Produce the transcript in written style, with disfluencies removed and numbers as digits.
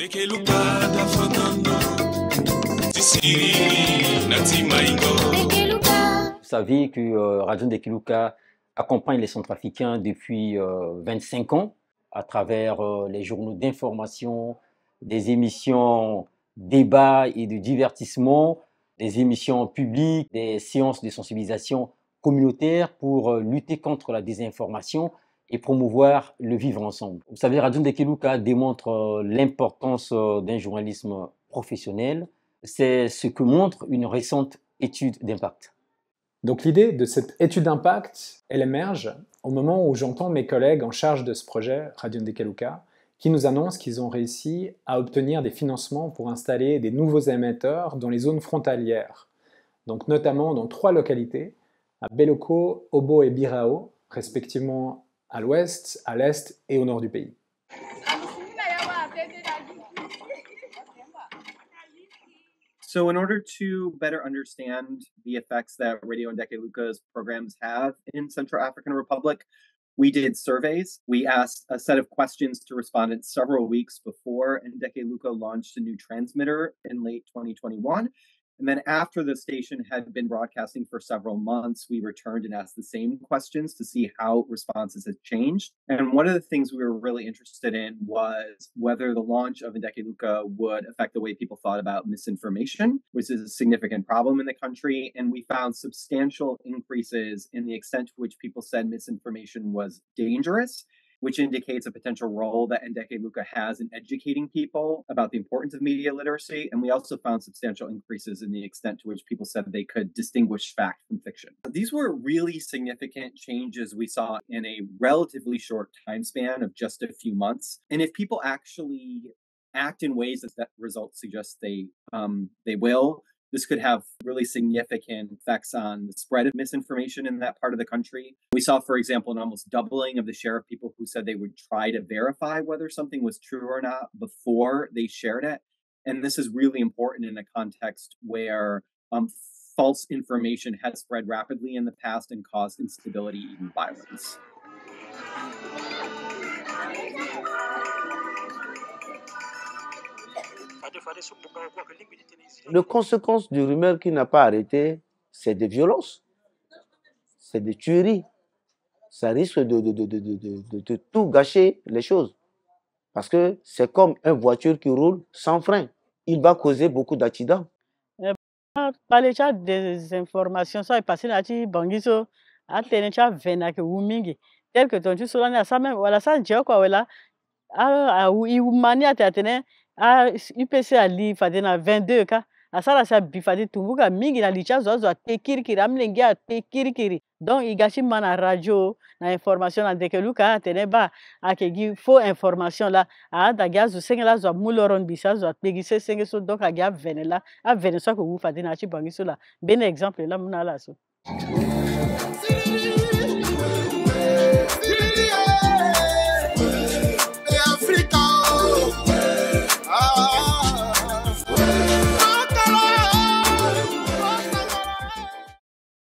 Vous savez que Radio Ndekeluka accompagne les Centrafricains depuis 25 ans à travers les journaux d'information, des émissions débats et de divertissement, des émissions publiques, des séances de sensibilisation communautaire pour lutter contre la désinformation et promouvoir le vivre ensemble. Vous savez, Radio Ndekeluka démontre l'importance d'un journalisme professionnel. C'est ce que montre une récente étude d'impact. Donc l'idée de cette étude d'impact, elle émerge au moment où j'entends mes collègues en charge de ce projet, Radio Ndekeluka, qui nous annoncent qu'ils ont réussi à obtenir des financements pour installer des nouveaux émetteurs dans les zones frontalières, donc notamment dans 3 localités, à Beloko, Obo et Birao, respectivement à l'ouest, à l'est et au nord du pays. So in order to better understand the effects that Radio Ndekeluka's programs have in Central African Republic, we did surveys. We asked a set of questions to respondents several weeks before Ndekeluka launched a new transmitter in late 2021. And then after the station had been broadcasting for several months, we returned and asked the same questions to see how responses had changed. And one of the things we were really interested in was whether the launch of Ndekeluka would affect the way people thought about misinformation, which is a significant problem in the country. And we found substantial increases in the extent to which people said misinformation was dangerous, which indicates a potential role that Ndekeluka has in educating people about the importance of media literacy. And we also found substantial increases in the extent to which people said they could distinguish fact from fiction. These were really significant changes we saw in a relatively short time span of just a few months. And if people actually act in ways that results suggest they will, this could have really significant effects on the spread of misinformation in that part of the country. We saw, for example, an almost doubling of the share of people who said they would try to verify whether something was true or not before they shared it. And this is really important in a context where false information has spread rapidly in the past and caused instability, even violence. Les conséquences du rumeur qui n'a pas arrêté, c'est des violences, c'est des tueries. Ça risque de tout gâcher les choses. Parce que c'est comme une voiture qui roule sans frein. Il va causer beaucoup d'accidents. Parler des informations, ça est passé là, tu bangiso, à tenecha vena que wumingi. Tel que ton tu solana, ça même, voilà, ça, j'ai quoi, voilà. Mania tatene UPC ali fadena 22 ka asala sa bifadi tumbuka mingi na licha zo tekirikiri amlengi a tekirikiri donc igashi mana radio na information na Ndekeluka tene ba akegi faux information la a daga zo sengela zo muloron bisa zo pegise senge so donc aga venela a venesa ko wu fadena chi bangiso la ben exemple la munala so